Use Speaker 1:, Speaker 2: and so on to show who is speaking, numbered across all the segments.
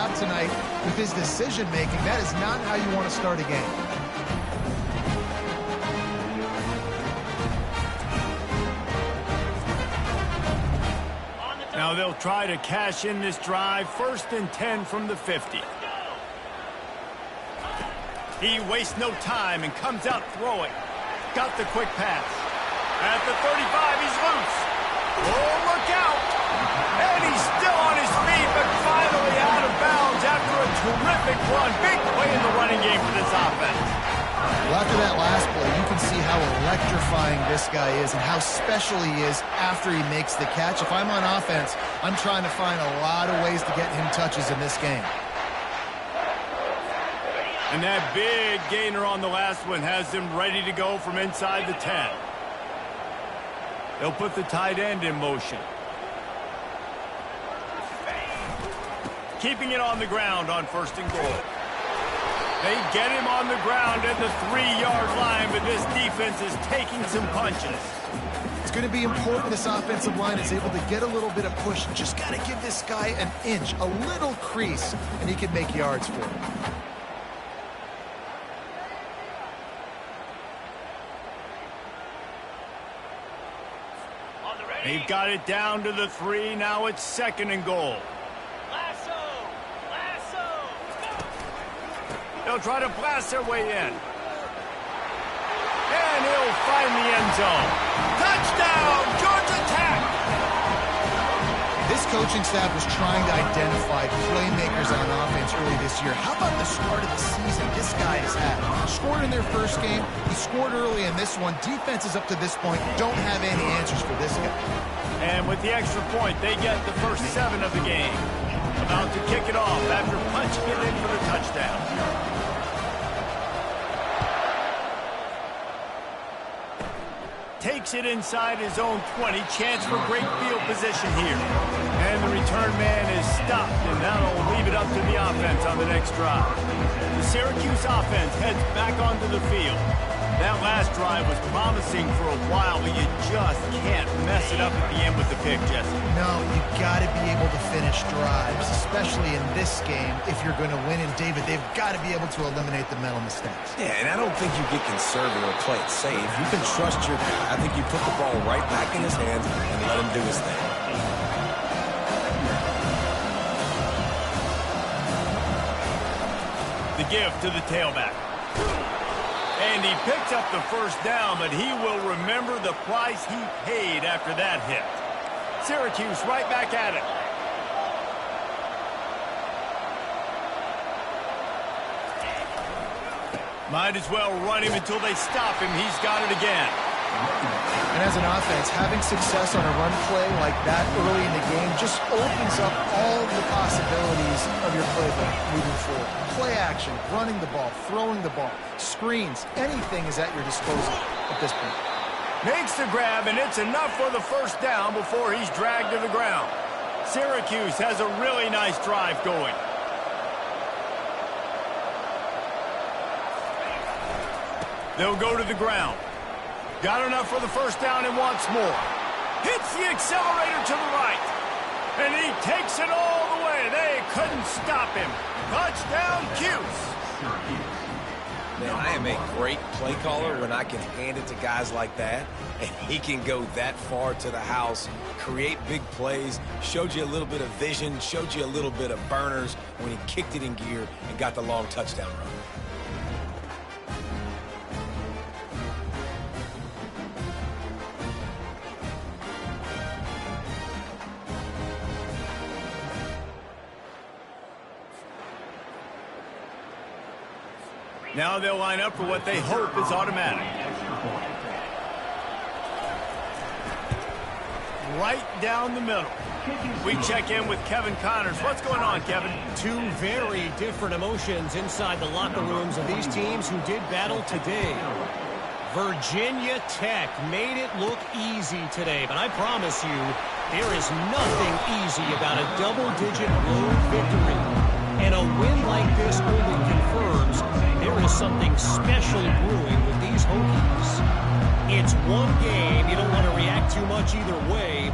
Speaker 1: out tonight with his decision-making. That is not how you want to start a game.
Speaker 2: Now they'll try to cash in this drive. 1st and 10 from the 50. He wastes no time and comes out throwing. Got the quick pass. At the 35, he's loose. Oh, look out! And he's still on his feet, but finally out of bounds after a terrific run. Big play in the running game for this offense.
Speaker 1: Well, after that last play, you can see how electrifying this guy is and how special he is after he makes the catch. If I'm on offense, I'm trying to find a lot of ways to get him touches in this game.
Speaker 2: And that big gainer on the last one has him ready to go from inside the 10. They'll put the tight end in motion. Keeping it on the ground on 1st and goal. They get him on the ground at the 3-yard line, but this defense is taking some punches.
Speaker 1: It's going to be important this offensive line is able to get a little bit of push. Just got to give this guy an inch, a little crease, and he can make yards for it.
Speaker 2: They've got it down to the 3. Now it's 2nd and goal. They'll try to blast their way in. And he'll find the end zone. Touchdown, Georgia Tech!
Speaker 1: This coaching staff was trying to identify playmakers on offense early this year. How about the start of the season this guy has had? Scored in their first game. He scored early in this one. Defenses up to this point don't have any answers for this guy.
Speaker 2: And with the extra point, they get the first 7 of the game. About to kick it off after punching it in for the touchdown. Takes it inside his own 20. Chance for great field position here. And the return man is stopped, and that'll leave it up to the offense on the next drive. The Syracuse offense heads back onto the field. That last drive was promising for a while, but you just can't mess it up at the end with the pick, Jesse.
Speaker 1: No, you got to be able to finish drives, especially in this game. If you're going to win, and David, they've got to be able to eliminate the mental mistakes.
Speaker 3: Yeah, and I don't think you get conservative or play it safe. You can trust your guy. I think you put the ball right back in his hands and let him do his thing.
Speaker 2: The give to the tailback. And he picked up the first down, but he will remember the price he paid after that hit. Syracuse right back at it. Might as well run him until they stop him. He's got it again.
Speaker 1: And as an offense, having success on a run play like that early in the game just opens up all the possibilities of your playbook moving forward. Play action, running the ball, throwing the ball, screens, anything is at your disposal at this point.
Speaker 2: Makes the grab, and it's enough for the first down before he's dragged to the ground. Syracuse has a really nice drive going. They'll go to the ground. Got enough for the first down and wants more. Hits the accelerator to the right. And he takes it all the way. They couldn't stop him. Touchdown, Cuse.
Speaker 3: Man, I am a great play caller when I can hand it to guys like that. And he can go that far to the house, create big plays, showed you a little bit of vision, showed you a little bit of burners when he kicked it in gear and got the long touchdown run.
Speaker 2: Now they'll line up for what they hope is automatic. Right down the middle. We check in with Kevin Connors. What's going on, Kevin?
Speaker 4: Two very different emotions inside the locker rooms of these teams who did battle today. Virginia Tech made it look easy today, but I promise you, there is nothing easy about a double-digit road victory. And a win like this only confirms there is something special brewing with these Hokies. It's one game. You don't want to react too much either way.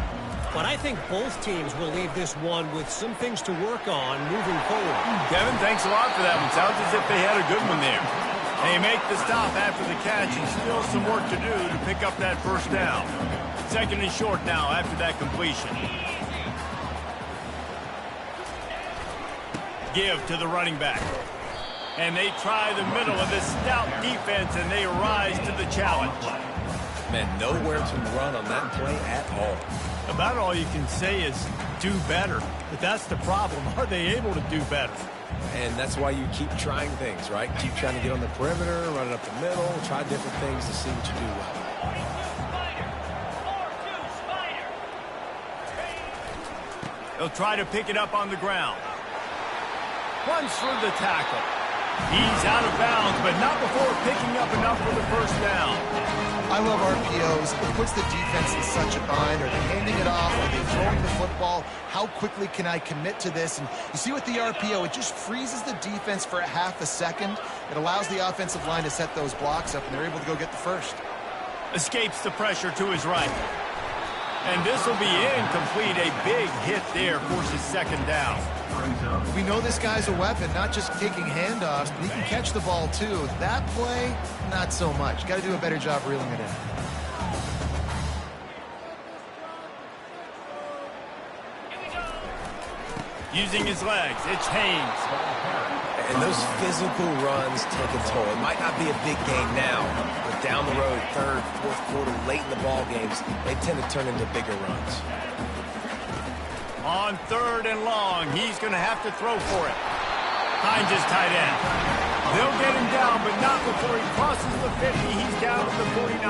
Speaker 4: but I think both teams will leave this one with some things to work on moving forward.
Speaker 2: Kevin, thanks a lot for that one. Sounds as if they had a good one there. They make the stop after the catch and still some work to do to pick up that first down. Second and short now after that completion. Give to the running back. And they try the middle of this stout defense, and they rise to the challenge.
Speaker 3: Man, nowhere to run on that play at all.
Speaker 2: About all you can say is do better. But that's the problem. Are they able to do better?
Speaker 3: And that's why you keep trying things, right? Keep trying to get on the perimeter, run it up the middle, try different things to see what you do well.
Speaker 2: They'll try to pick it up on the ground. Runs through the tackle. He's out of bounds, but not before picking up enough for the first down.
Speaker 1: I love RPOs. It puts the defense in such a bind. Are they handing it off? Are they throwing the football? How quickly can I commit to this? And you see with the RPO, it just freezes the defense for a half a second. It allows the offensive line to set those blocks up, and they're able to go get the first.
Speaker 2: Escapes the pressure to his right. And this will be incomplete. A big hit there forces second down.
Speaker 1: We know this guy's a weapon, not just taking handoffs, but he can catch the ball too. That play, not so much. Got to do a better job reeling it in.
Speaker 2: Using his legs, it's Haynes.
Speaker 3: And those physical runs take a toll. It might not be a big game now, but down the road, third, fourth quarter, late in the ball games, they tend to turn into bigger runs.
Speaker 2: On third and long, he's going to have to throw for it. Hines is tight end. They'll get him down, but not before he crosses the 50. He's down to the 49.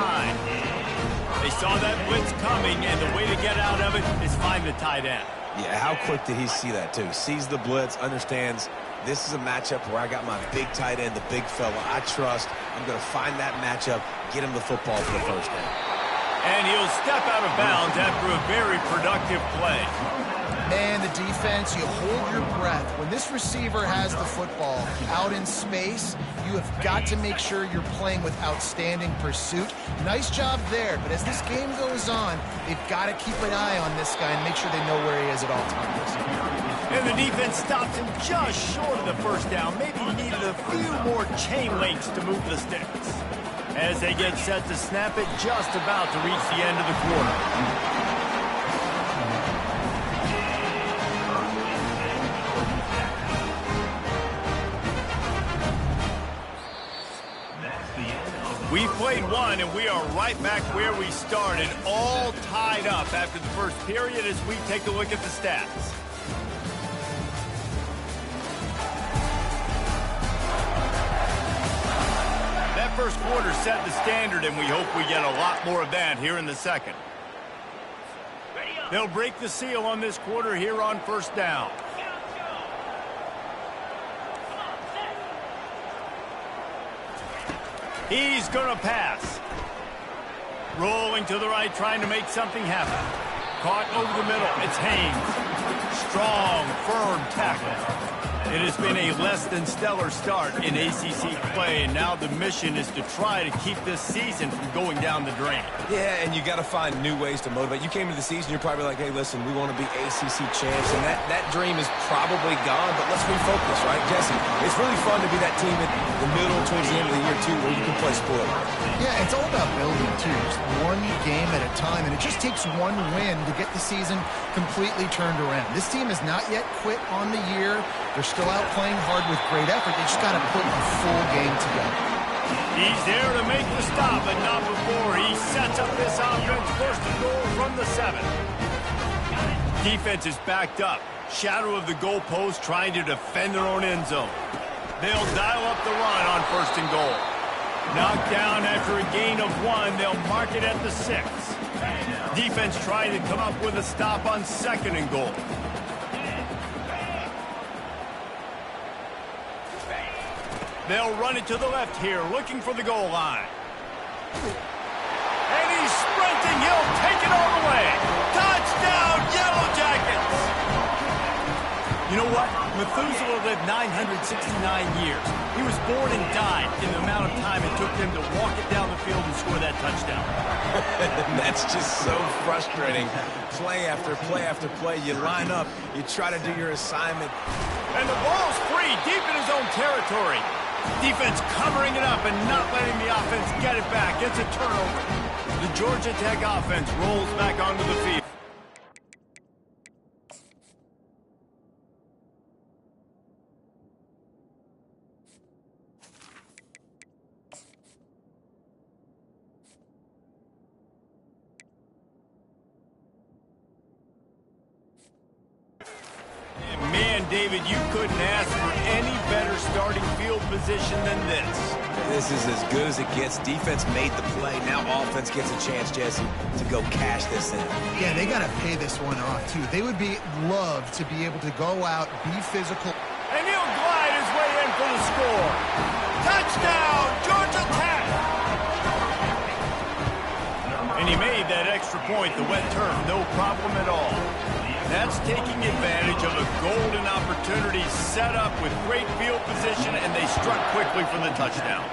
Speaker 2: They saw that blitz coming, and the way to get out of it is find the tight end.
Speaker 3: Yeah, how quick did he see that, too? Sees the blitz, understands this is a matchup where I got my big tight end, the big fella I trust. I'm going to find that matchup, get him the football for the first down.
Speaker 2: And he'll step out of bounds after a very productive play.
Speaker 1: Man, the defense, you hold your breath. When this receiver has the football out in space, you have got to make sure you're playing with outstanding pursuit. Nice job there, but as this game goes on, they've got to keep an eye on this guy and make sure they know where he is at all times.
Speaker 2: And the defense stops him just short of the first down. Maybe he needed a few more chain links to move the sticks. As they get set to snap it, just about to reach the end of the quarter. We played one, and we are right back where we started, all tied up after the first period as we take a look at the stats. That first quarter set the standard, and we hope we get a lot more of that here in the second. They'll break the seal on this quarter here on first down. He's going to pass. Rolling to the right, trying to make something happen. Caught over the middle. It's Haynes. Strong, firm tackle. It has been a less than stellar start in ACC play, and now the mission is to try to keep this season from going down the drain.
Speaker 3: Yeah, and you got to find new ways to motivate. You came to the season, you're probably like, hey, listen, we want to be ACC champs, and that dream is probably gone, but let's refocus, right, Jesse? It's really fun to be that team in the middle towards the end of the year, too, where you can play spoiler.
Speaker 1: Yeah, it's all about building, too. Just one game at a time, and it just takes one win to get the season completely turned around. This team has not yet quit on the year. They're still out playing hard with great effort. They just got to put a full game together.
Speaker 2: He's there to make the stop, but not before he sets up this offense. First and goal from the 7. Defense is backed up. Shadow of the goalpost trying to defend their own end zone. They'll dial up the run on first and goal. Knocked down after a gain of 1. They'll mark it at the 6. Defense trying to come up with a stop on second and goal. They'll run it to the left here, looking for the goal line. And he's sprinting. He'll take it all the way. Touchdown, Yellow Jackets! You know what? Methuselah lived 969 years. He was born and died in the amount of time it took him to walk it down the field and score that touchdown.
Speaker 3: That's just so frustrating. Play after play after play, you line up, you try to do your assignment.
Speaker 2: And the ball's free, deep in his own territory. Defense covering it up and not letting the offense get it back. It's a turnover. The Georgia Tech offense rolls back onto the field. Man, David, you couldn't ask for any better starting field position than this.
Speaker 3: This is as good as it gets. Defense made the play. Now offense gets a chance, Jesse, to go cash this in.
Speaker 1: Yeah, they got to pay this one off, too. They would love to be able to go out, be physical.
Speaker 2: And he'll glide his way in for the score. Touchdown, Georgia Tech! And he made that extra point, the wet turf, no problem at all. That's taking advantage of a golden opportunity set up with great field position, and they struck quickly for the touchdown.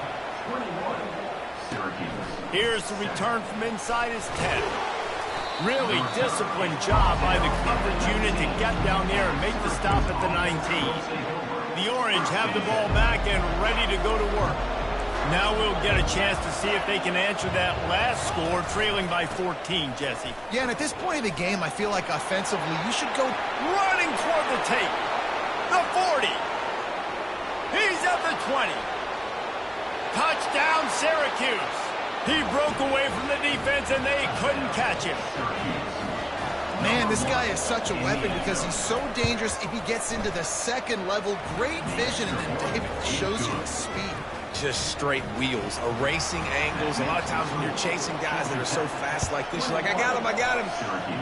Speaker 2: Here's the return from inside his 10. Really disciplined job by the coverage unit to get down there and make the stop at the 19. The Orange have the ball back and ready to go to work. Now we'll get a chance to see if they can answer that last score, trailing by 14, Jesse.
Speaker 1: Yeah, and at this point of the game, I feel like offensively, you should go
Speaker 2: running toward the tape. The 40. He's at the 20. Touchdown, Syracuse. He broke away from the defense, and they couldn't catch him.
Speaker 1: Man, this guy is such a weapon because he's so dangerous if he gets into the second level. Great vision, and then David shows you the speed.
Speaker 3: Just straight wheels, erasing angles. A lot of times when you're chasing guys that are so fast like this, you're like, I got him, I got him.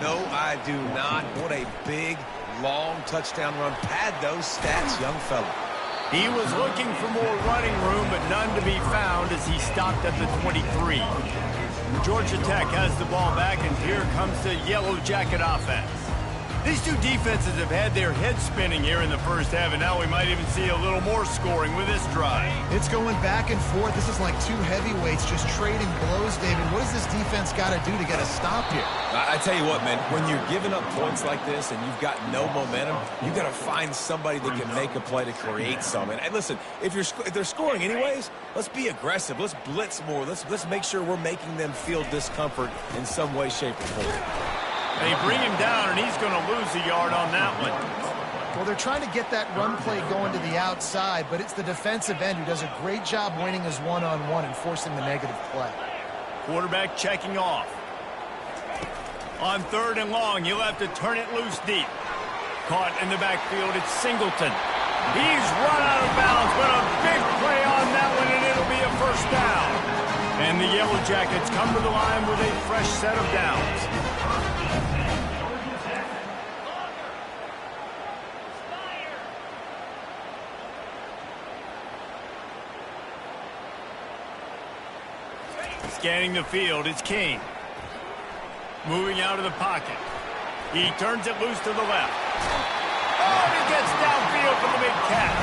Speaker 3: No, I do not. What a big, long touchdown run. Pad those stats, young fella.
Speaker 2: He was looking for more running room, but none to be found as he stopped at the 23. Georgia Tech has the ball back, and here comes the Yellow Jacket offense. These two defenses have had their heads spinning here in the first half, and now we might even see a little more scoring with this drive.
Speaker 1: It's going back and forth. This is like two heavyweights just trading blows, David. What does this defense got to do to get a stop here?
Speaker 3: I tell you what, man, when you're giving up points like this and you've got no momentum, you got to find somebody that can make a play to create some. And listen, if they're scoring anyways, let's be aggressive. Let's blitz more. Let's make sure we're making them feel discomfort in some way, shape, or form.
Speaker 2: They bring him down, and he's going to lose a yard on that one.
Speaker 1: Well, they're trying to get that run play going to the outside, but it's the defensive end who does a great job winning his one-on-one and forcing the negative play.
Speaker 2: Quarterback checking off. On 3rd and long, he'll have to turn it loose deep. Caught in the backfield, it's Singleton. He's run out of bounds, but a big play on that one, and it'll be a first down. And the Yellow Jackets come to the line with a fresh set of downs. Scanning the field, it's King. Moving out of the pocket. He turns it loose to the left. Oh, he gets downfield for the big catch.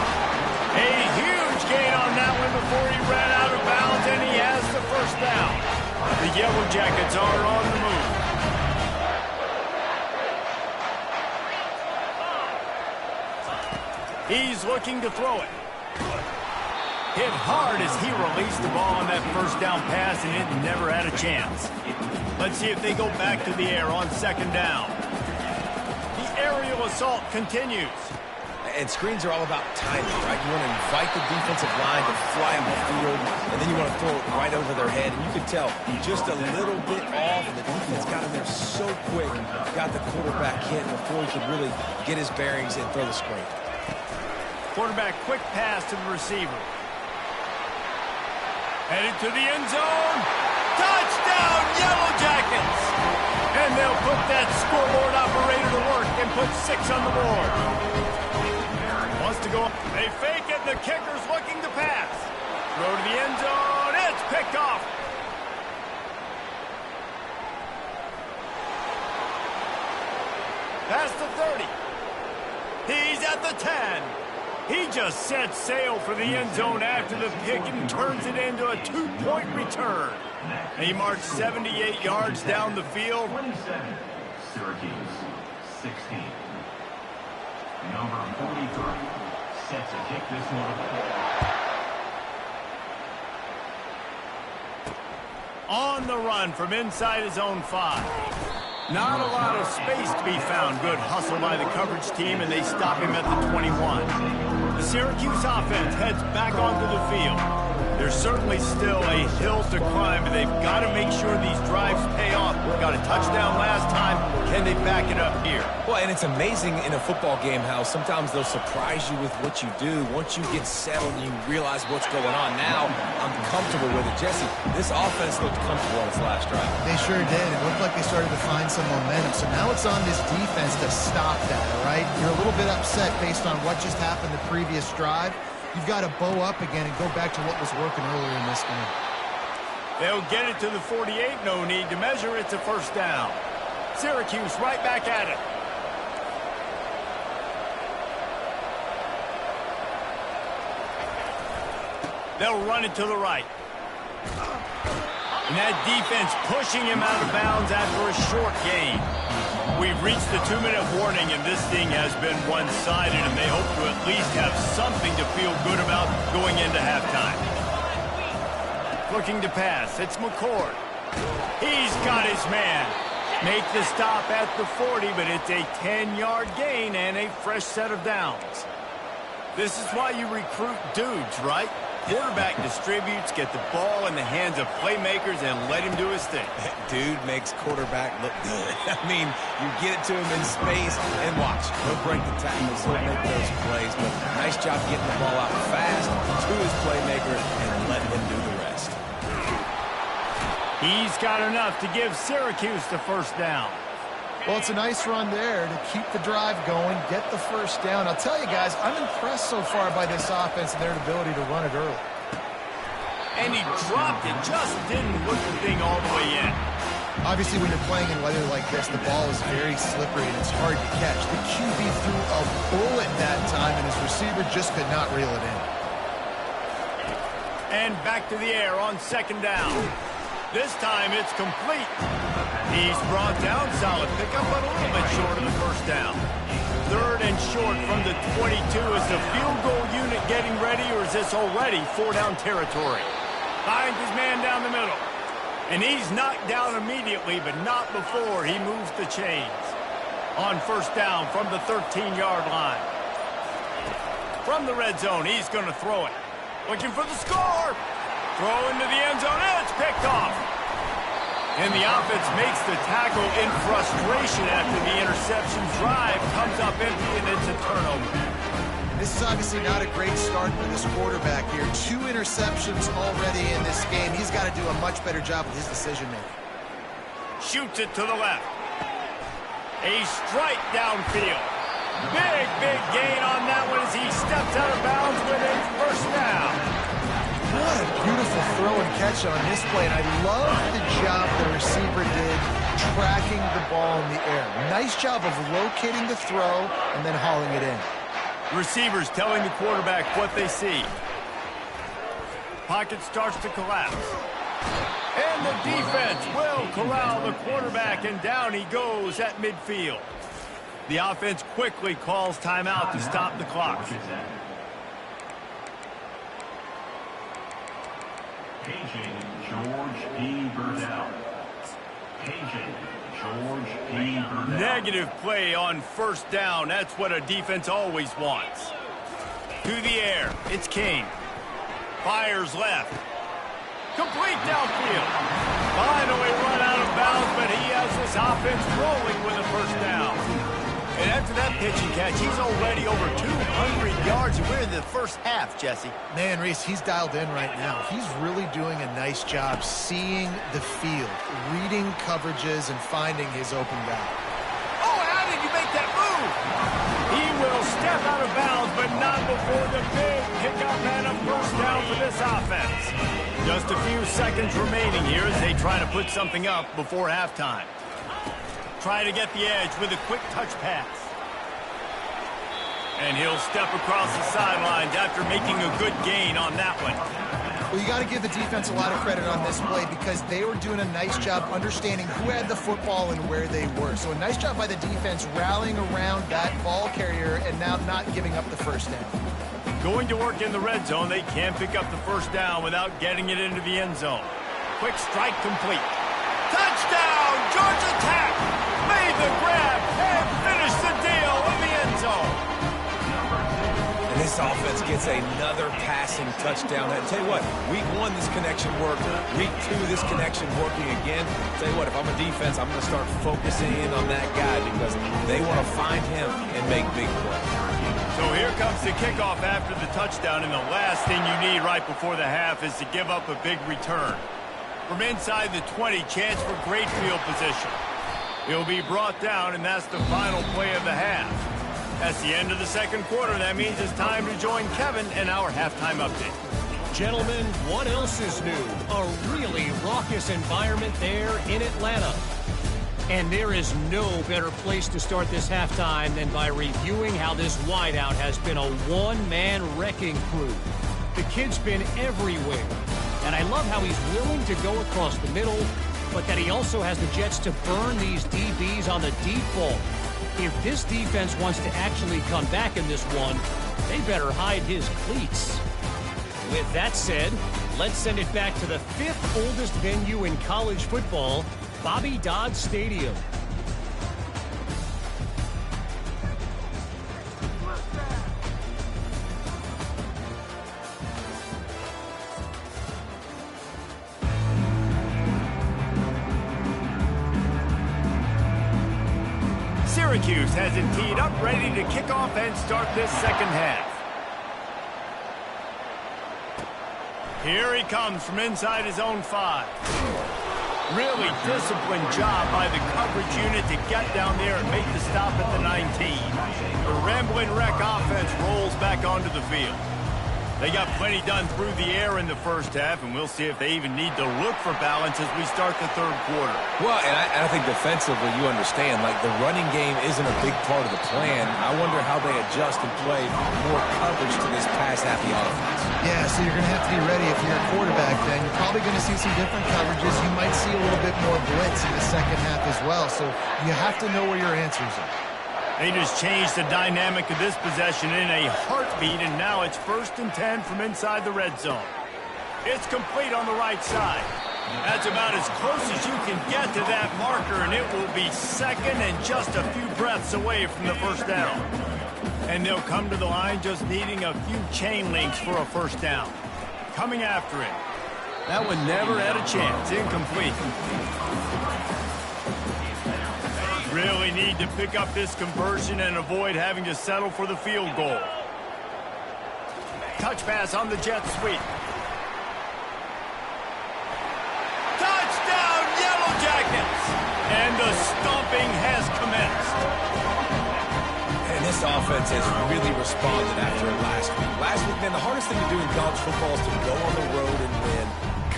Speaker 2: A huge gain on that one before he ran out of bounds, and he has the first down. The Yellow Jackets are on the move. He's looking to throw it. Hit hard as he released the ball on that first down pass, and it never had a chance. Let's see if they go back to the air on 2nd down. The aerial assault continues.
Speaker 3: And screens are all about timing, right? You want to invite the defensive line to fly on the field, and then you want to throw it right over their head. And you can tell just a little bit off, and the defense got in there so quick, got the quarterback hit before he could really get his bearings and throw the screen.
Speaker 2: Quarterback quick pass to the receiver. Headed to the end zone. Touchdown, Yellow Jackets! And they'll put that scoreboard operator to work and put 6 on the board. Wants to go. They fake it, and the kicker's looking to pass. Throw to the end zone. It's picked off. Past the 30. He's at the 10. He just sets sail for the end zone after the pick and turns it into a 2-point return. He marched 78 yards down the field.
Speaker 5: 27, Syracuse, 16. Number 43, set to kick this one.
Speaker 2: On the run from inside his own 5. Not a lot of space to be found. Good hustle by the coverage team, and they stop him at the 21. The Syracuse offense heads back onto the field. There's certainly still a hill to climb, but they've got to make sure these drives pay off. Got a touchdown last time. Can they back it up here?
Speaker 3: Well, and it's amazing in a football game how sometimes they'll surprise you with what you do. Once you get settled and you realize what's going on, now I'm comfortable with it. Jesse, this offense looked comfortable on its last drive.
Speaker 1: They sure did. It looked like they started to find some momentum. So now it's on this defense to stop that, all right? You're a little bit upset based on what just happened the previous drive. You've got to bow up again and go back to what was working earlier in this game.
Speaker 2: They'll get it to the 48. No need to measure. It's a first down. Syracuse right back at it. They'll run it to the right. And that defense pushing him out of bounds after a short gain. We've reached the 2-minute warning, and this thing has been one-sided, and they hope to at least have something to feel good about going into halftime. Looking to pass. It's McCord. He's got his man. Make the stop at the 40, but it's a 10-yard gain and a fresh set of downs. This is why you recruit dudes, right? Quarterback distributes, get the ball in the hands of playmakers, and let him do his thing.
Speaker 3: Dude makes quarterback look good. I mean, you get it to him in space, and watch. He'll break the tackles, he'll make those plays, but nice job getting the ball out fast to his playmaker and letting him do the rest.
Speaker 2: He's got enough to give Syracuse the first down.
Speaker 1: Well, it's a nice run there to keep the drive going, get the first down. I'll tell you guys, I'm impressed so far by this offense and their ability to run it early.
Speaker 2: And he dropped it, just didn't look the thing all the way in.
Speaker 1: Obviously, when you're playing in weather like this, the ball is very slippery and it's hard to catch. The QB threw a bullet that time, and his receiver just could not reel it in.
Speaker 2: And back to the air on second down. This time it's complete. He's brought down, solid pickup, but a little bit short of the first down. Third and short from the 22. Is the field goal unit getting ready, or is this already 4-down territory? Finds his man down the middle. And he's knocked down immediately, but not before he moves the chains. On first down from the 13-yard line. From the red zone, he's going to throw it. Looking for the score. Throw into the end zone, and it's picked off. And the offense makes the tackle in frustration after the interception. Drive comes up empty, and it's a turnover.
Speaker 1: This is obviously not a great start for this quarterback here. 2 interceptions already in this game. He's got to do a much better job with his decision-making.
Speaker 2: Shoots it to the left. A strike downfield. Big gain on that one as he steps out of bounds with a first down.
Speaker 1: What a beautiful throw and catch on this play, and I love the job the receiver did tracking the ball in the air. Nice job of locating the throw and then hauling it in.
Speaker 2: Receivers telling the quarterback what they see. Pocket starts to collapse. And the defense will corral the quarterback, and down he goes at midfield. The offense quickly calls timeout to stop the clock.
Speaker 5: Paging George P. Burdell. Paging George P. Burdell.
Speaker 2: Negative play on first down. That's what a defense always wants. To the air. It's King. Fires left. Complete downfield. Finally run out of bounds, but he has this offense rolling with a first down. And after that pitch and catch, he's already over 200 yards. And we're in the first half, Jesse.
Speaker 1: Man, Reese, he's dialed in right now. He's really doing a nice job seeing the field, reading coverages, and finding his open guy.
Speaker 2: Oh, how did you make that move? He will step out of bounds, but not before the big pickup and a first down for this offense. Just a few seconds remaining here as they try to put something up before halftime. Try to get the edge with a quick touch pass. And he'll step across the sidelines after making a good gain on that one.
Speaker 1: Well, you got to give the defense a lot of credit on this play because they were doing a nice job understanding who had the football and where they were. So a nice job by the defense rallying around that ball carrier and now not giving up the first down.
Speaker 2: Going to work in the red zone, they can't pick up the first down without getting it into the end zone. Quick strike complete. Touchdown, Georgia Tech! Made the grab and finished the deal in the end zone.
Speaker 3: And this offense gets another passing touchdown. I tell you what, week 1 this connection worked. Week 2 this connection working again. I tell you what, if I'm a defense, I'm going to start focusing in on that guy because they want to find him and make big plays.
Speaker 2: So here comes the kickoff after the touchdown, and the last thing you need right before the half is to give up a big return. From inside the 20, chance for great field position. He'll be brought down, and that's the final play of the half. That's the end of the second quarter. That means it's time to join Kevin in our halftime update.
Speaker 4: Gentlemen, what else is new? A really raucous environment there in Atlanta. And there is no better place to start this halftime than by reviewing how this wideout has been a one-man wrecking crew. The kid's been everywhere. And I love how he's willing to go across the middle, but that he also has the Jets to burn these DBs on the deep ball. If this defense wants to actually come back in this one, they better hide his cleats. With that said, let's send it back to the 5th oldest venue in college football, Bobby Dodd Stadium.
Speaker 2: Syracuse has it teed up, ready to kick off and start this second half. Here he comes from inside his own 5. Really disciplined job by the coverage unit to get down there and make the stop at the 19. The Ramblin' Wreck offense rolls back onto the field. They got plenty done through the air in the first half, and we'll see if they even need to look for balance as we start the third quarter.
Speaker 3: Well, and I think defensively, you understand, like the running game isn't a big part of the plan. I wonder how they adjust and play more coverage to this pass-happy offense.
Speaker 1: Yeah, so you're going to have to be ready if you're a quarterback then. You're probably going to see some different coverages. You might see a little bit more blitz in the second half as well, so you have to know where your answers are.
Speaker 2: They just changed the dynamic of this possession in a heartbeat, and now it's 1st and 10 from inside the red zone. It's complete on the right side. That's about as close as you can get to that marker, and it will be second and just a few breaths away from the first down. And they'll come to the line just needing a few chain links for a first down. Coming after it. That one never had a chance. Incomplete. Really need to pick up this conversion and avoid having to settle for the field goal. Touch pass on the jet sweep. Touchdown, Yellow Jackets! And the stomping has commenced.
Speaker 3: And this offense has really responded after last week. Last week, man, the hardest thing to do in college football is to go on the road and win.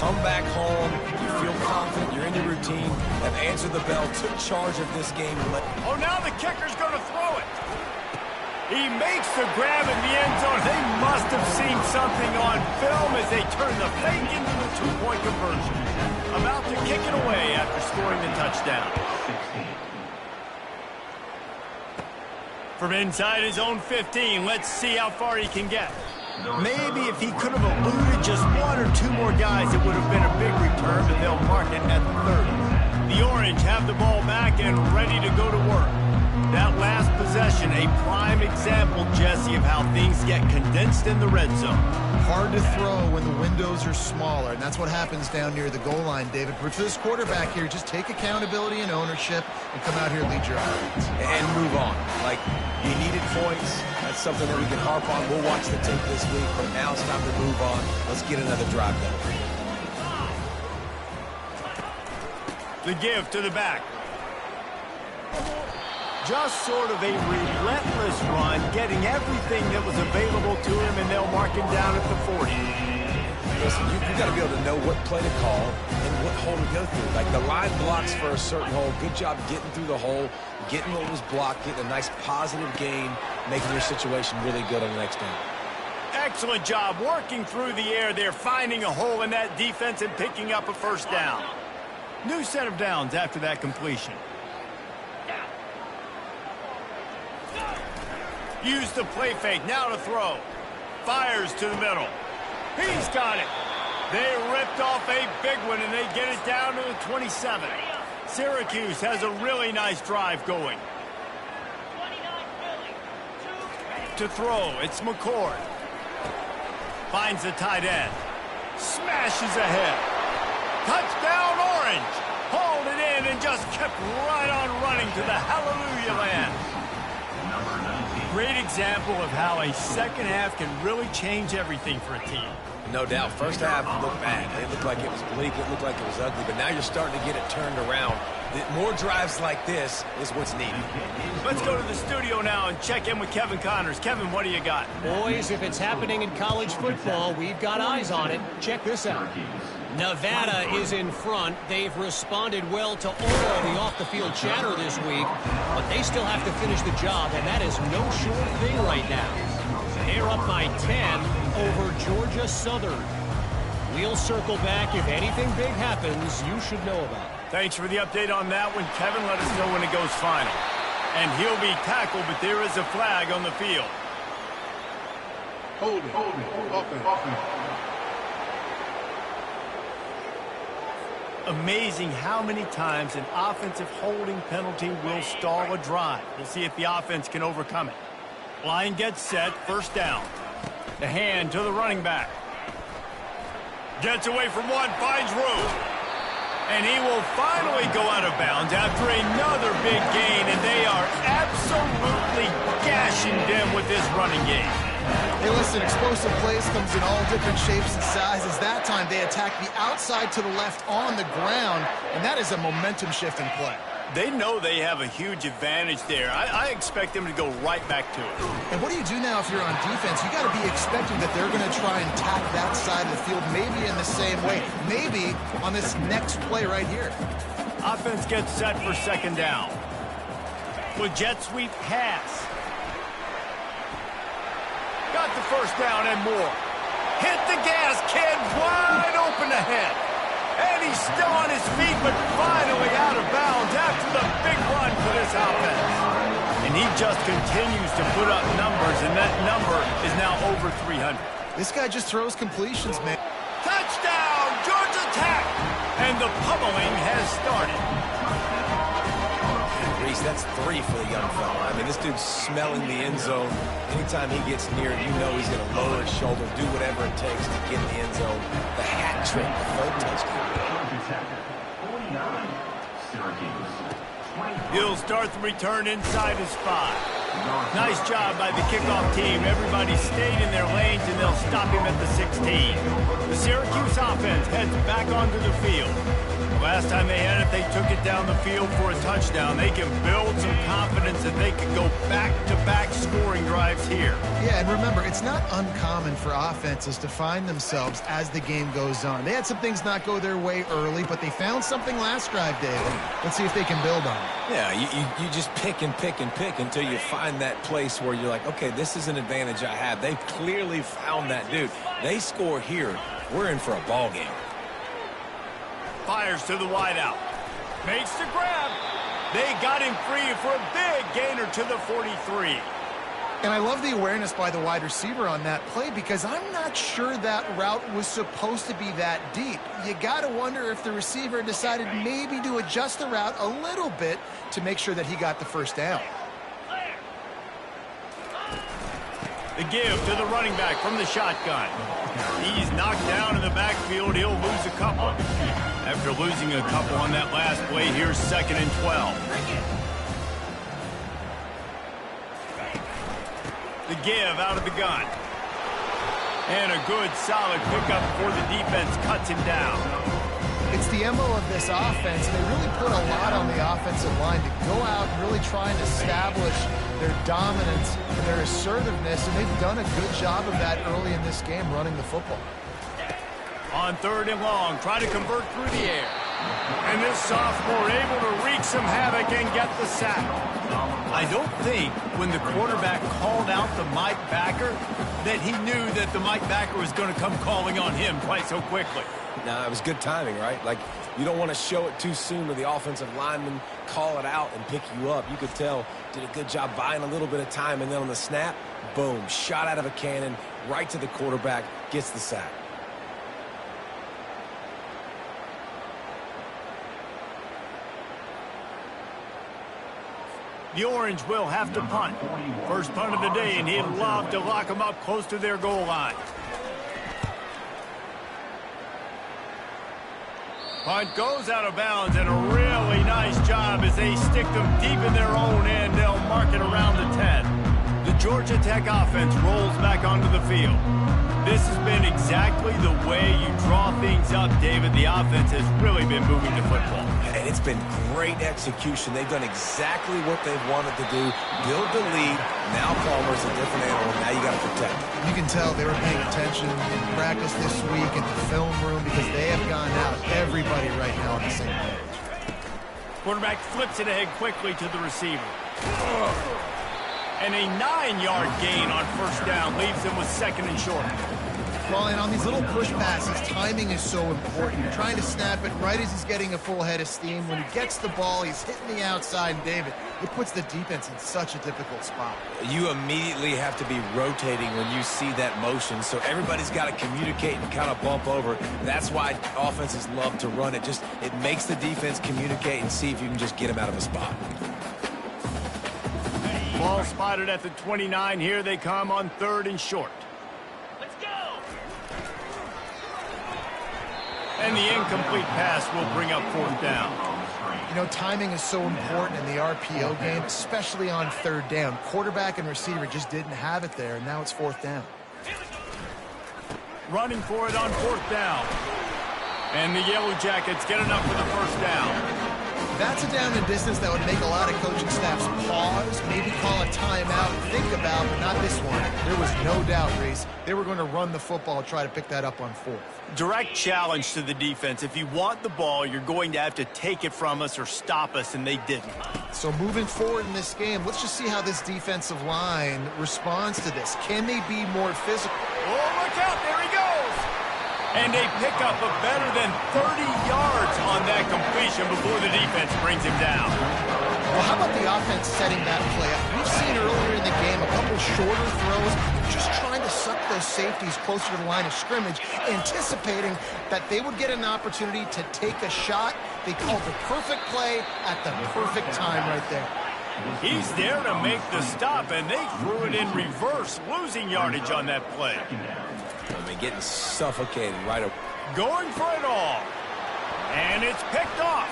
Speaker 3: Come back home, you feel confident, you're in your routine, have answered the bell, took charge of this game.
Speaker 2: Oh, now the kicker's going to throw it. He makes the grab in the end zone. They must have seen something on film as they turn the fake into the two-point conversion. About to kick it away after scoring the touchdown. From inside his own 15, let's see how far he can get. Maybe if he could have eluded just 1 or 2 more guys, it would have been a big return, but they'll mark it at 30. The Orange have the ball back and ready to go to work. That last possession, a prime example, Jesse, of how things get condensed in the red zone.
Speaker 1: Hard to throw when the windows are smaller, and that's what happens down near the goal line, David. But for this quarterback here, just take accountability and ownership and come out here and lead your offense.
Speaker 3: And move on. Like, you needed points. That's something that we can harp on. We'll watch the tape this week, but now it's time to move on. Let's get another drive going.
Speaker 2: The give to the back. Just sort of a relentless run, getting everything that was available to him, and they'll mark him down at the 40.
Speaker 3: Listen, you got to be able to know what play to call and what hole to go through. Like, the line blocks for a certain hole. Good job getting through the hole, getting what was blocked, getting a nice positive gain, making your situation really good on the next down.
Speaker 2: Excellent job working through the air there, finding a hole in that defense and picking up a first down. New set of downs after that completion. Use the play fake, now to throw. Fires to the middle. He's got it. They ripped off a big one, and they get it down to the 27. Syracuse has a really nice drive going. To throw, it's McCord. Finds the tight end. Smashes ahead. Touchdown, Orange. Hauled it in and just kept right on running to the hallelujah land. Great example of how a second half can really change everything for a team.
Speaker 3: No doubt. First half looked bad. It looked like it was bleak. It looked like it was ugly. But now you're starting to get it turned around. More drives like this is what's needed.
Speaker 2: Let's go to the studio now and check in with Kevin Connors. Kevin, what do you got?
Speaker 4: Boys, if it's happening in college football, we've got eyes on it. Check this out. Nevada is in front. They've responded well to all the off-the-field chatter this week, but they still have to finish the job, and that is no sure thing right now. They're up by 10 over Georgia Southern. We'll circle back. If anything big happens, you should know about it.
Speaker 2: Thanks for the update on that one, Kevin. Let us know when it goes final. And he'll be tackled, but there is a flag on the field.
Speaker 6: Hold it.
Speaker 2: Amazing how many times an offensive holding penalty will stall a drive. We'll see if the offense can overcome it. Line gets set, first down. The hand to the running back. Gets away from one, finds room. And he will finally go out of bounds after another big gain, and they are absolutely gashing them with this running game.
Speaker 1: Hey, listen, explosive plays comes in all different shapes and sizes. That time they attack the outside to the left on the ground, and that is a momentum-shifting play.
Speaker 2: They know they have a huge advantage there. I expect them to go right back to it.
Speaker 1: And what do you do now if you're on defense? You got to be expecting that they're going to try and attack that side of the field, maybe in the same way, maybe on this next play right here.
Speaker 2: Offense gets set for second down. With jet sweep pass. Got the first down and more. Hit the gas, kid, wide open ahead. And he's still on his feet, but finally out of bounds after the big run for this offense. And he just continues to put up numbers, and that number is now over 300.
Speaker 1: This guy just throws completions, man.
Speaker 2: Touchdown, Georgia Tech! And the pummeling has started.
Speaker 3: Reese, that's 3 for the young fella. I mean, this dude's smelling the end zone. Anytime he gets near it, you know he's going to lower his shoulder, do whatever it takes to get in the end zone. The hat trick, the third touchdown.
Speaker 2: He'll start the return inside his 5. Nice job by the kickoff team. Everybody stayed in their lanes, and they'll stop him at the 16. The Syracuse offense heads back onto the field. Last time they had it, they took it down the field for a touchdown. They can build some confidence that they can go back-to-back scoring drives here.
Speaker 1: Yeah, and remember, it's not uncommon for offenses to find themselves as the game goes on. They had some things not go their way early, but they found something last drive, David. Let's see if they can build on it.
Speaker 3: Yeah, you just pick and pick and pick until you find that place where you're like, okay, this is an advantage I have. They've clearly found that, dude. They score here, we're in for a ball game.
Speaker 2: Fires to the wideout. Makes the grab. They got him free for a big gainer to the 43.
Speaker 1: And I love the awareness by the wide receiver on that play because I'm not sure that route was supposed to be that deep. You got to wonder if the receiver decided maybe to adjust the route a little bit to make sure that he got the first down.
Speaker 2: The give to the running back from the shotgun. He's knocked down in the backfield. He'll lose a couple. After losing a couple on that last play, here's 2nd and 12. The give out of the gun. And a good, solid pickup before the defense cuts him down.
Speaker 1: It's the MO of this offense. They really put a lot on the offensive line to go out and really try and establish their dominance and their assertiveness, and they've done a good job of that early in this game running the football.
Speaker 2: On 3rd and long, try to convert through the air. And this sophomore able to wreak some havoc and get the sack. I don't think when the quarterback called out the Mike backer that he knew that the Mike backer was going to come calling on him quite so quickly.
Speaker 3: Nah, it was good timing, right? Like, you don't want to show it too soon to the offensive lineman, call it out and pick you up. You could tell, did a good job buying a little bit of time, and then on the snap, boom, shot out of a cannon, right to the quarterback, gets the sack.
Speaker 2: The Orange will have to punt. First punt of the day, and he'd love to lock them up close to their goal line. Punt goes out of bounds, and a really nice job as they stick them deep in their own end. They'll mark it around the 10. The Georgia Tech offense rolls back onto the field. This has been exactly the way you draw things up, David. The offense has really been moving the football.
Speaker 3: And it's been great execution. They've done exactly what they've wanted to do. Build the lead. Now Palmer's a different animal. Now you got to protect him.
Speaker 1: You can tell they were paying attention in practice this week in the film room because they have gone out. Everybody right now on the same page.
Speaker 2: Quarterback flips it ahead quickly to the receiver. And a 9-yard gain on first down leaves them with second and short.
Speaker 1: Well, and on these little push passes, timing is so important. You're trying to snap it right as he's getting a full head of steam. When he gets the ball, he's hitting the outside. And David, it puts the defense in such a difficult spot.
Speaker 3: You immediately have to be rotating when you see that motion, so everybody's got to communicate and kind of bump over. That's why offenses love to run it. It makes the defense communicate and see if you can just get him out of a spot.
Speaker 2: Ball spotted at the 29. Here they come on third and short.
Speaker 4: Let's go!
Speaker 2: And the incomplete pass will bring up fourth down.
Speaker 1: You know, timing is so important in the RPO game, especially on third down. Quarterback and receiver just didn't have it there, and now it's fourth down.
Speaker 2: Running for it on fourth down. And the Yellow Jackets get enough for the first down.
Speaker 1: That's a down and distance that would make a lot of coaching staffs pause, maybe call a timeout, think about, but not this one. There was no doubt, Reese, they were going to run the football, try to pick that up on fourth.
Speaker 2: Direct challenge to the defense. If you want the ball, you're going to have to take it from us or stop us, and they didn't.
Speaker 1: So moving forward in this game, let's just see how this defensive line responds to this. Can they be more physical?
Speaker 2: Oh, look out. There he goes. And they pick up a better than 30 yards on that completion before the defense brings him down.
Speaker 1: Well, how about the offense setting that play up? We've seen earlier in the game a couple shorter throws, just trying to suck those safeties closer to the line of scrimmage, anticipating that they would get an opportunity to take a shot. They called the perfect play at the perfect time right there.
Speaker 2: He's there to make the stop, and they threw it in reverse, losing yardage on that play.
Speaker 3: I mean, getting suffocated right away.
Speaker 2: Going for it all. And it's picked off.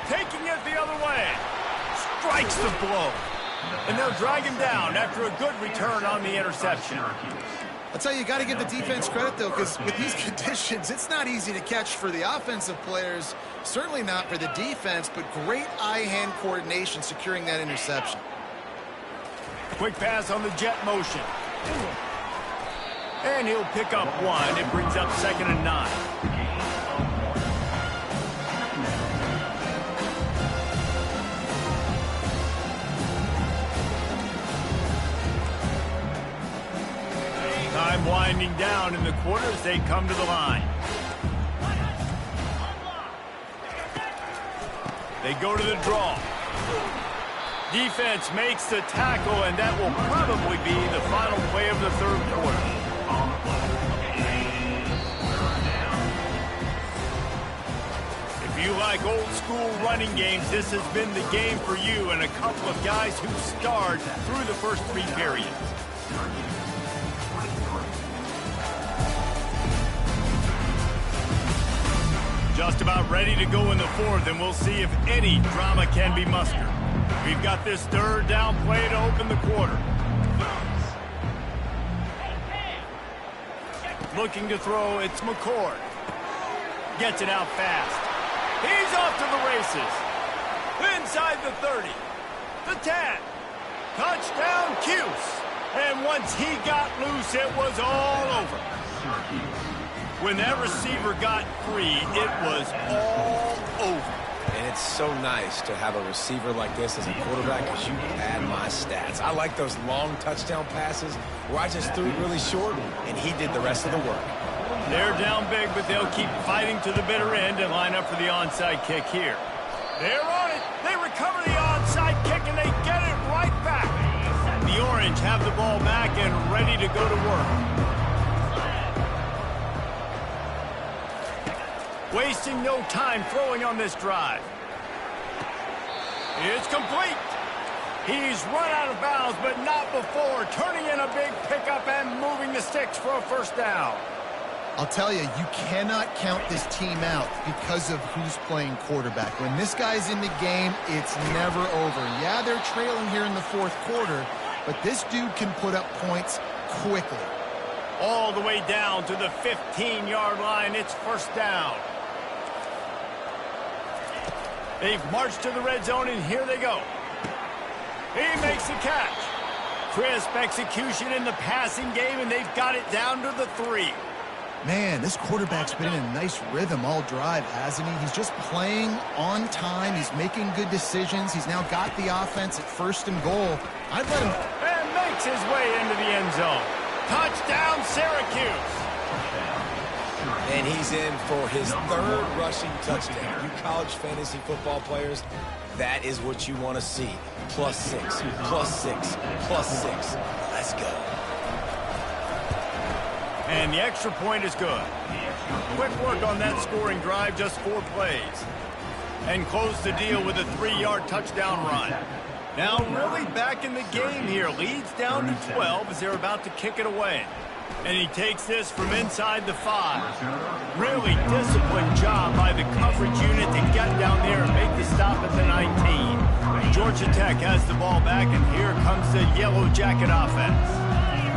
Speaker 2: Taking it the other way. Strikes the blow. And they'll drag him down after a good return on the interception.
Speaker 1: I'll tell you, you got to give the defense credit, though, because with these conditions, it's not easy to catch for the offensive players, certainly not for the defense, but great eye-hand coordination securing that interception.
Speaker 2: Quick pass on the jet motion. And he'll pick up one. It brings up second and 9. Time winding down in the quarter as they come to the line. They go to the draw. Defense makes the tackle, and that will probably be the final play of the third quarter. If you like old school running games, this has been the game for you and a couple of guys who starred through the first 3 periods. Just about ready to go in the fourth, and we'll see if any drama can be mustered. We've got this third down play to open the quarter. Looking to throw, it's McCord. Gets it out fast. He's off to the races. Inside the 30. The 10. Touchdown, Cuse. And once he got loose, it was all over. When that receiver got free, it was all over.
Speaker 3: And it's so nice to have a receiver like this as a quarterback because you pad my stats. I like those long touchdown passes where I just threw it really short and he did the rest of the work.
Speaker 2: They're down big, but they'll keep fighting to the bitter end and line up for the onside kick here. They're on it. They recover the onside kick, and they get it right back. The Orange have the ball back and ready to go to work. Wasting no time throwing on this drive. It's complete. He's run out of bounds, but not before turning in a big pickup and moving the sticks for a first down.
Speaker 1: I'll tell you, you cannot count this team out because of who's playing quarterback. When this guy's in the game, it's never over. Yeah, they're trailing here in the fourth quarter, but this dude can put up points quickly.
Speaker 2: All the way down to the 15-yard line. It's first down. They've marched to the red zone, and here they go. He makes the catch. Crisp execution in the passing game, and they've got it down to the 3.
Speaker 1: Man, this quarterback's been in a nice rhythm all drive, hasn't he? He's just playing on time. He's making good decisions. He's now got the offense at 1st and goal. I'd let him...
Speaker 2: And makes his way into the end zone. Touchdown, Syracuse.
Speaker 3: And he's in for his 3rd rushing touchdown. You college fantasy football players, that is what you want to see. +6, +6, +6. Let's go.
Speaker 2: And the extra point is good. Quick work on that scoring drive, just 4 plays. And close the deal with a 3-yard touchdown run. Now really back in the game here. Leads down to 12 as they're about to kick it away. And he takes this from inside the 5. Really disciplined job by the coverage unit to get down there and make the stop at the 19. Georgia Tech has the ball back, and here comes the Yellow Jacket offense.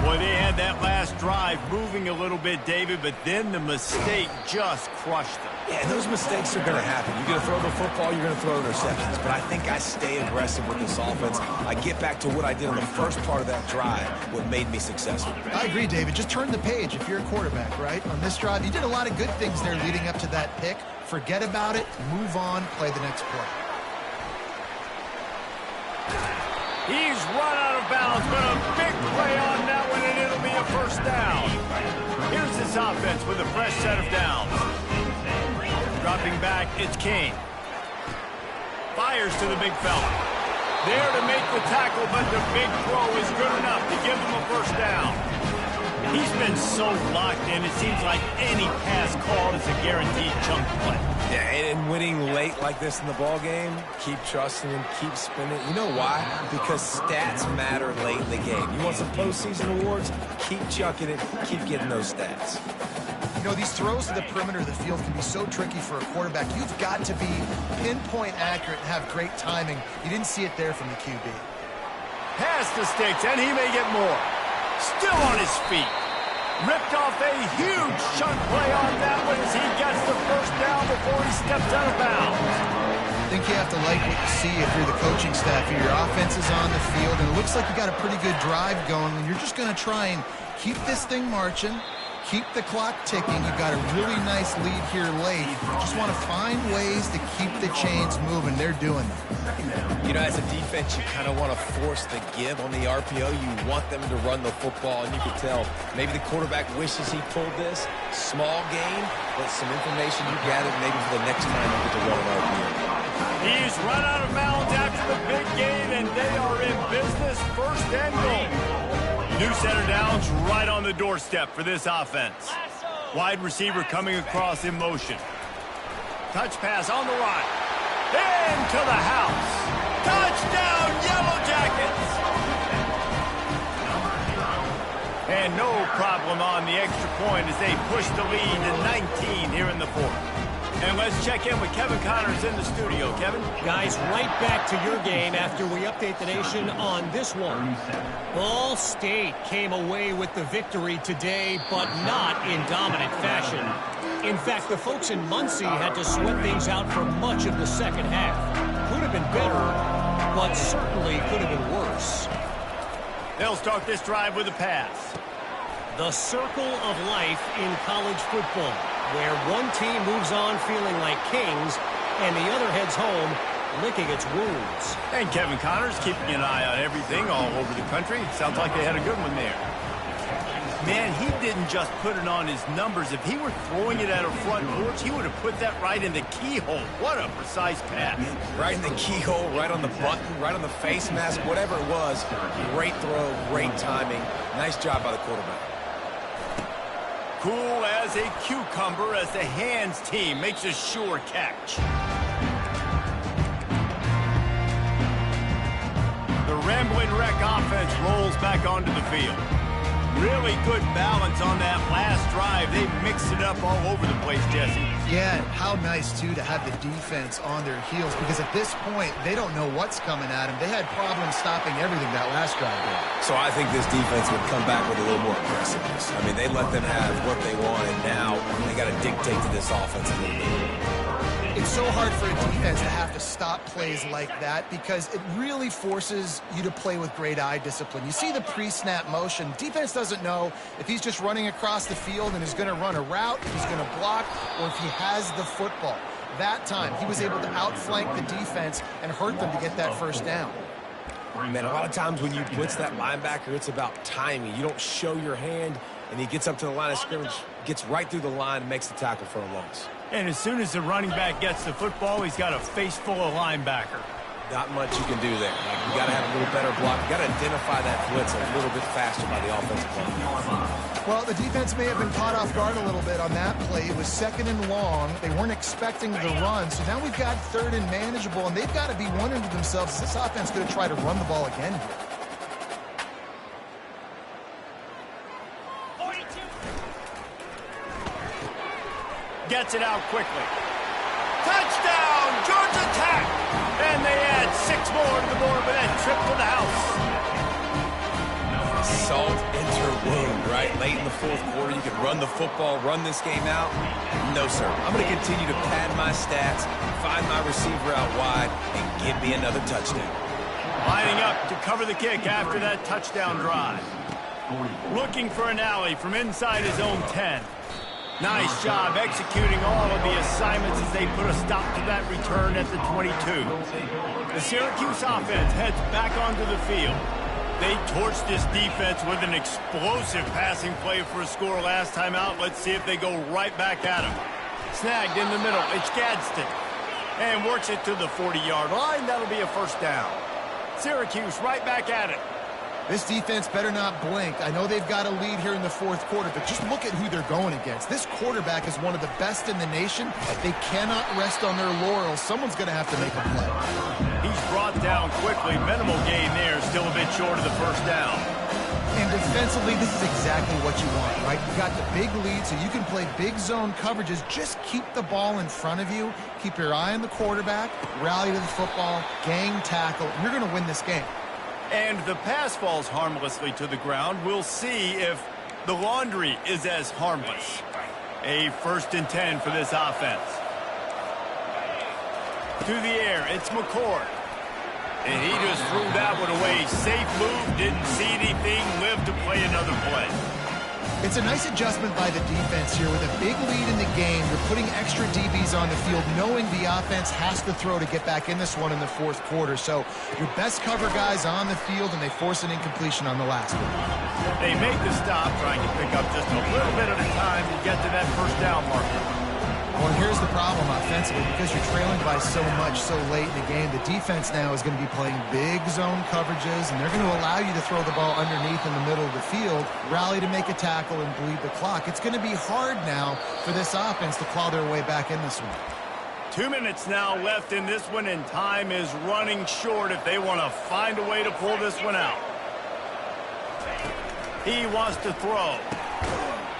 Speaker 2: Boy, they had that last drive moving a little bit, David, but then the mistake just crushed them.
Speaker 3: Yeah, and those mistakes are going to happen. You're going to throw the football, you're going to throw interceptions. But I think I stay aggressive with this offense. I get back to what I did on the first part of that drive, what made me successful.
Speaker 1: I agree, David. Just turn the page if you're a quarterback, right? On this drive, you did a lot of good things there leading up to that pick. Forget about it, move on, play the next play.
Speaker 2: He's run out of bounds, but a big play on that one, and it'll be a first down. Here's this offense with a fresh set of downs. Dropping back, it's King. Fires to the big fella. There to make the tackle, but the big throw is good enough to give him a first down. He's been so locked in, it seems like any pass called is a guaranteed chunk play.
Speaker 3: Yeah, and winning late like this in the ball game, keep trusting him, keep spinning. You know why? Because stats matter late in the game. You want some postseason awards? Keep chucking it, keep getting those stats.
Speaker 1: You know, these throws to the perimeter of the field can be so tricky for a quarterback. You've got to be pinpoint accurate and have great timing. You didn't see it there from the QB.
Speaker 2: Pass the sticks, and he may get more. Still on his feet. Ripped off a huge chunk play on that one as he gets the first down before he steps out of bounds.
Speaker 1: I think you have to like what you see if you're the coaching staff here. Your offense is on the field, and it looks like you got a pretty good drive going, and you're just going to try and keep this thing marching, keep the clock ticking. You've got a really nice lead here late. Just want to find ways to keep the chains moving. They're doing it.
Speaker 3: You know, as a defense, you kind of want to force the give on the RPO. You want them to run the football, and you can tell maybe the quarterback wishes he pulled this. Small gain, but some information you gathered maybe for the next time you get to run an RPO.
Speaker 2: He's run out of bounds after the big gain, and they are in business, 1st and goal. New center downs right on the doorstep for this offense. Wide receiver coming across in motion. Touch pass on the right. Into the house. Touchdown, Yellow Jackets! And no problem on the extra point as they push the lead to 19 here in the 4th. And let's check in with Kevin Connors in the studio. Kevin?
Speaker 4: Guys, right back to your game after we update the nation on this one. Ball State came away with the victory today, but not in dominant fashion. In fact, the folks in Muncie had to sweat things out for much of the second half. Could have been better, but certainly could have been worse.
Speaker 2: They'll start this drive with a pass.
Speaker 4: The circle of life in college football, where one team moves on feeling like kings and the other heads home licking its wounds.
Speaker 2: And Kevin Connors keeping an eye on everything all over the country. Sounds like they had a good one there. Man, he didn't just put it on his numbers. If he were throwing it at a front porch, he would have put that right in the keyhole. What a precise pass.
Speaker 3: Right in the keyhole, right on the button, right on the face mask, whatever it was. Great throw, great timing. Nice job by the quarterback.
Speaker 2: Cool as a cucumber as the hands team makes a sure catch. The Rambling Wreck offense rolls back onto the field. Really good balance on that last drive. They mixed it up all over the place, Jesse.
Speaker 1: Yeah, how nice, too, to have the defense on their heels, because at this point, they don't know what's coming at them. They had problems stopping everything that last drive did.
Speaker 3: So I think this defense would come back with a little more aggressiveness. I mean, they let them have what they want, and now they got to dictate to this offense a little bit.
Speaker 1: It's so hard for a defense to have to stop plays like that because it really forces you to play with great eye discipline. You see the pre-snap motion. Defense doesn't know if he's just running across the field and is going to run a route, if he's going to block, or if he has the football. That time, he was able to outflank the defense and hurt them to get that first down.
Speaker 3: Man, a lot of times when you blitz that linebacker, it's about timing. You don't show your hand, and he gets up to the line of scrimmage, gets right through the line, and makes the tackle for a loss.
Speaker 2: And as soon as the running back gets the football, he's got a face full of linebacker.
Speaker 3: Not much you can do there. Like, you got to have a little better block. You got to identify that blitz a little bit faster by the offensive line.
Speaker 1: Well, the defense may have been caught off guard a little bit on that play. It was 2nd and long. They weren't expecting the run, so now we've got 3rd and manageable, and they've got to be wondering to themselves, is this offense going to try to run the ball again here?
Speaker 2: Gets it out quickly. Touchdown, Georgia Tech! And they add 6 more to the board with that trip to the house.
Speaker 3: Salt enter wound, right? Late in the 4th quarter, you can run the football, run this game out. No, sir. I'm going to continue to pad my stats, find my receiver out wide, and give me another touchdown.
Speaker 2: Lining up to cover the kick after that touchdown drive. Looking for an alley from inside his own 10. Nice job executing all of the assignments as they put a stop to that return at the 22. The Syracuse offense heads back onto the field. They torched this defense with an explosive passing play for a score last time out. Let's see if they go right back at him. Snagged in the middle. It's Gadsden. And works it to the 40-yard line. That'll be a first down. Syracuse right back at it.
Speaker 1: This defense better not blink. I know they've got a lead here in the 4th quarter, but just look at who they're going against. This quarterback is one of the best in the nation. They cannot rest on their laurels. Someone's going to have to make a play.
Speaker 2: He's brought down quickly. Minimal gain there. Still a bit short of the first down.
Speaker 1: And defensively, this is exactly what you want, right? You got the big lead, so you can play big zone coverages. Just keep the ball in front of you. Keep your eye on the quarterback. Rally to the football. Gang tackle. You're going to win this game.
Speaker 2: And the pass falls harmlessly to the ground. We'll see if the laundry is as harmless. A 1st and 10 for this offense. To the air, it's McCord. And he just threw that one away. Safe move, didn't see anything, lived to play another play.
Speaker 1: It's a nice adjustment by the defense here. With a big lead in the game, you're putting extra DBs on the field, knowing the offense has to throw to get back in this one in the 4th quarter. So your best cover guys on the field, and they force an incompletion on the last one.
Speaker 2: They make the stop, trying to pick up just a little bit at a time to get to that first down marker.
Speaker 1: Well, here's the problem offensively. Because you're trailing by so much so late in the game, the defense now is going to be playing big zone coverages, and they're going to allow you to throw the ball underneath in the middle of the field, rally to make a tackle, and bleed the clock. It's going to be hard now for this offense to claw their way back in this one.
Speaker 2: 2 minutes now left in this one, and time is running short if they want to find a way to pull this one out. He wants to throw.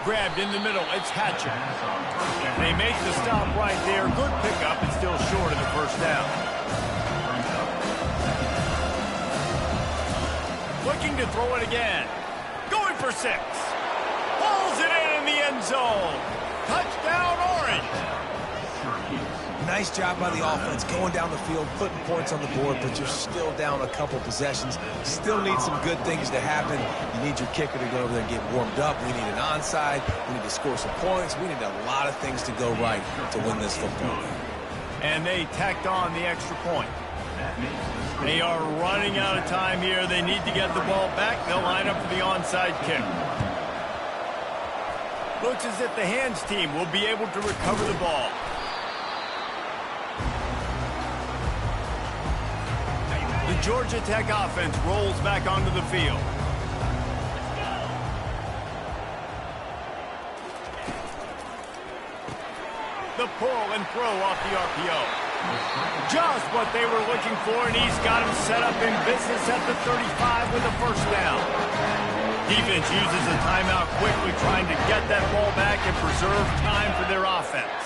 Speaker 2: Grabbed in the middle, it's Hatcher. They make the stop right there. Good pickup, and still short of the first down. Looking to throw it again. Going for 6. Pulls it in the end zone. Touchdown, Orange.
Speaker 3: Nice job by the offense going down the field, putting points on the board, but you're still down a couple possessions. Still need some good things to happen. You need your kicker to go over there and get warmed up. We need an onside. We need to score some points. We need a lot of things to go right to win this football game.
Speaker 2: And they tacked on the extra point. They are running out of time here. They need to get the ball back. They'll line up for the onside kick. Looks as if the hands team will be able to recover the ball. The Georgia Tech offense rolls back onto the field. The pull and throw off the RPO. Just what they were looking for, and he's got him set up in business at the 35 with a first down. Defense uses a timeout quickly, trying to get that ball back and preserve time for their offense.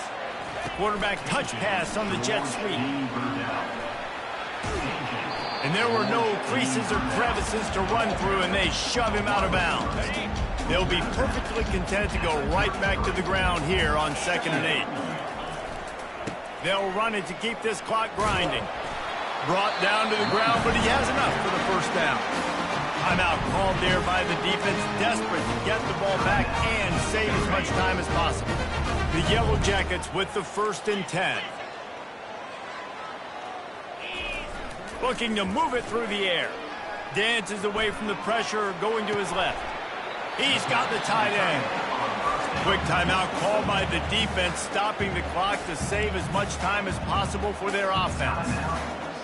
Speaker 2: Quarterback touch pass on the jet sweep. And there were no creases or crevices to run through, and they shove him out of bounds. They'll be perfectly content to go right back to the ground here on 2nd and 8. They'll run it to keep this clock grinding. Brought down to the ground, but he has enough for the first down. Timeout called there by the defense, desperate to get the ball back and save as much time as possible. The Yellow Jackets with the 1st and 10. Looking to move it through the air. Dances away from the pressure, going to his left. He's got the tight end. Quick timeout called by the defense, stopping the clock to save as much time as possible for their offense.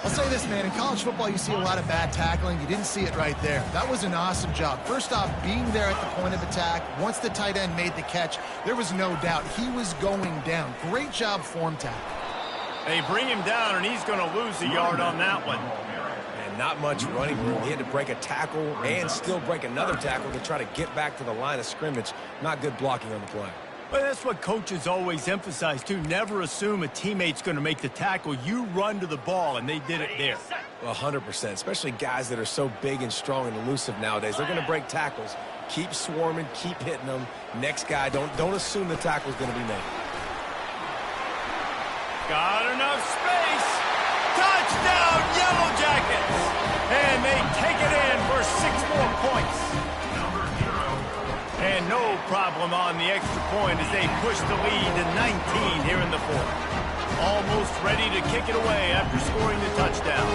Speaker 1: I'll say this, man. In college football, you see a lot of bad tackling. You didn't see it right there. That was an awesome job. First off, being there at the point of attack. Once the tight end made the catch, there was no doubt he was going down. Great job form tackle.
Speaker 2: They bring him down, and he's going to lose a yard on that one.
Speaker 3: And not much running room. He had to break a tackle and still break another tackle to try to get back to the line of scrimmage. Not good blocking on the play.
Speaker 2: But that's what coaches always emphasize, too. Never assume a teammate's going to make the tackle. You run to the ball, and they did it there.
Speaker 3: 100%, especially guys that are so big and strong and elusive nowadays. They're going to break tackles. Keep swarming, keep hitting them. Next guy, don't assume the tackle's going to be made.
Speaker 2: Got enough space. Touchdown, Yellow Jackets. And they take it in for 6 more points. And no problem on the extra point as they push the lead to 19 here in the 4th. Almost ready to kick it away after scoring the touchdown.